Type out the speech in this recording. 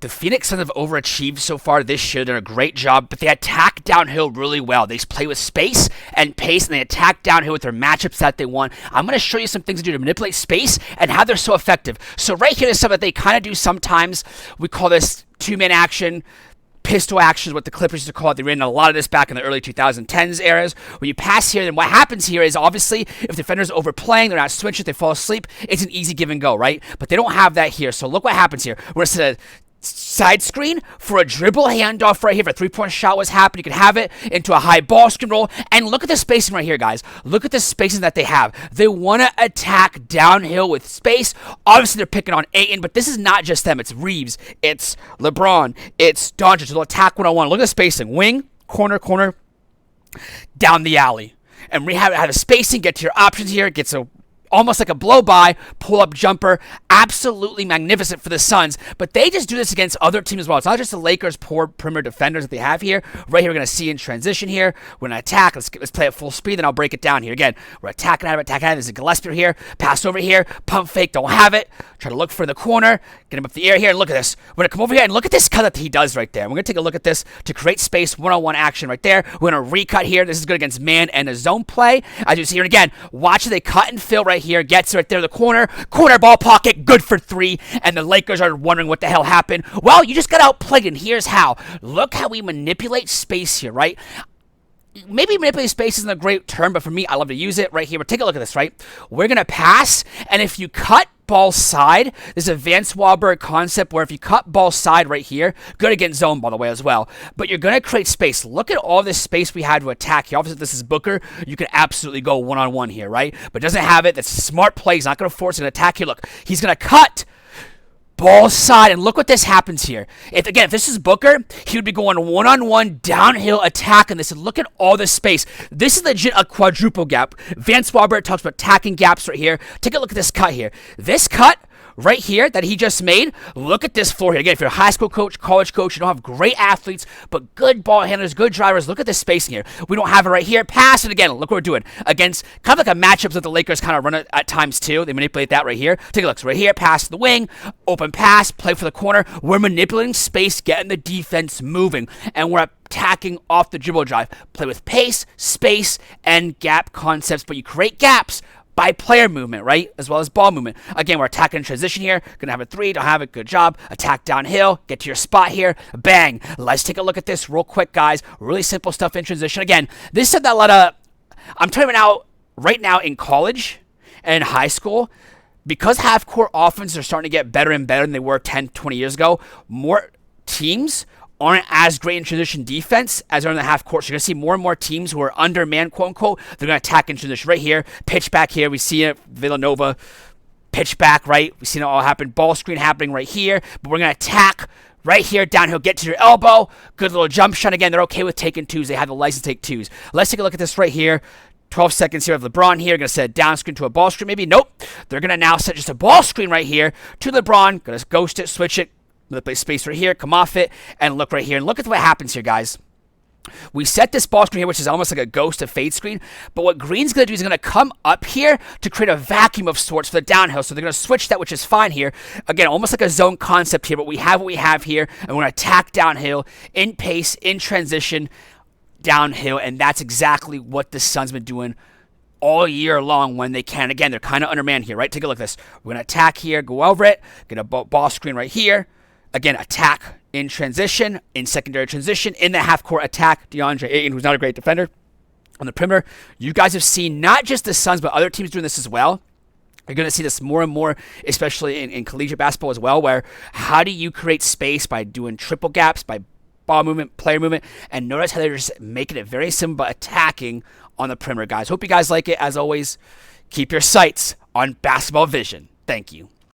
The Phoenix Suns have overachieved so far this year. They're a great job, but they attack downhill really well. They play with space and pace, and they attack downhill with their matchups that they want. I'm going to show you some things to do to manipulate space and how they're so effective. So right here is something that they kind of do sometimes. We call this two-man action. Pistol action is what the Clippers used to call it. They ran a lot of this back in the early 2010s eras. When you pass here, then what happens here is obviously if defenders are overplaying, they're not switching, they fall asleep, it's an easy give and go, right? But they don't have that here. So look what happens here. We're going to set a side screen for a dribble handoff right here. If a three-point shot was happening, you could have it into a high ball screen roll. And look at the spacing right here, guys. Look at the spacing that they have. They want to attack downhill with space. Obviously, they're picking on Ayton, but this is not just them. It's Reeves. It's LeBron. It's Doncic. They'll attack one-on-one. Look at the spacing. Wing, corner, corner, down the alley. And we have a spacing. Get to your options here. It gets almost like a blow-by, pull-up jumper. Absolutely magnificent for the Suns, but they just do this against other teams as well. It's not just the Lakers' poor perimeter defenders that they have here. Right here, we're going to see in transition here. We're going to attack. Let's play at full speed, then I'll break it down here. Again, we're attacking out of it. There's a Gillespie here. Pass over here. Pump fake. Don't have it. Try to look for the corner. Get him up the air here, and look at this. We're going to come over here, and look at this cut that he does right there. We're going to take a look at this to create space, one-on-one action right there. We're going to recut here. This is good against man and a zone play. As you see here, and again, watch they cut and fill right here. Gets right there, the corner ball pocket, good for three, and the Lakers are wondering what the hell happened. Well, you just got outplayed, and here's how. Look how we manipulate space here, right? Maybe manipulate space isn't a great term, but for me, I love to use it right here. But take a look at this, right? We're going to pass, and if you cut ball side, there's a Vance Wahlberg concept where if you cut ball side right here, good against zone, by the way, as well, but you're going to create space. Look at all this space we had to attack here. Obviously, if this is Booker, you can absolutely go one-on-one here, right? But doesn't have it. That's a smart play. He's not going to force an attack here. Look, he's going to cut ball side, and look what this happens here. If this is Booker, he would be going one-on-one downhill attack, and this. And look at all this space. This is legit a quadruple gap. Vance Wahlberg talks about attacking gaps right here. Take a look at this cut here. This cut right here that he just made, look at this floor here. Again, if you're a high school coach, college coach, you don't have great athletes, but good ball handlers, good drivers, look at this spacing here. We don't have it right here. Pass it again. Look what we're doing. Against kind of like a matchups that the Lakers kind of run at times too. They manipulate that right here. Take a look. So right here, pass to the wing, open pass, play for the corner. We're manipulating space, getting the defense moving, and we're attacking off the dribble drive. Play with pace, space, and gap concepts, but you create gaps by player movement, right? As well as ball movement. Again, we're attacking in transition here. Gonna have a three, don't have it, good job. Attack downhill, get to your spot here, bang. Let's take a look at this real quick, guys. Really simple stuff in transition. Again, this is a lot of, I'm telling you right now in college and high school, because half-court offenses are starting to get better and better than they were 10, 20 years ago, more teams aren't as great in transition defense as are in the half court. So you're going to see more and more teams who are undermanned, quote unquote. They're going to attack in transition right here. Pitch back here. We see it. Villanova. Pitch back, right? We see it all happen. Ball screen happening right here. But we're going to attack right here. Downhill. Get to your elbow. Good little jump shot. Again, they're okay with taking twos. They have the license to take twos. Let's take a look at this right here. 12 seconds here of LeBron here. Going to set a down screen to a ball screen. Maybe. Nope. They're going to now set just a ball screen right here to LeBron. Going to ghost it, switch it. Let's play space right here, come off it, and look right here. And look at what happens here, guys. We set this ball screen here, which is almost like a ghost of fade screen. But what Green's going to do is going to come up here to create a vacuum of sorts for the downhill. So they're going to switch that, which is fine here. Again, almost like a zone concept here, but we have what we have here. And we're going to attack downhill, in pace, in transition, downhill. And that's exactly what the Suns been doing all year long when they can. Again, they're kind of undermanned here, right? Take a look at this. We're going to attack here, go over it, get a ball screen right here. Again, attack in transition, in secondary transition, in the half-court attack. DeAndre Ayton, who's not a great defender on the perimeter. You guys have seen not just the Suns, but other teams doing this as well. You're going to see this more and more, especially in collegiate basketball as well, where how do you create space by doing triple gaps, by ball movement, player movement, and notice how they're just making it very simple, but attacking on the perimeter, guys. Hope you guys like it. As always, keep your sights on basketball vision. Thank you.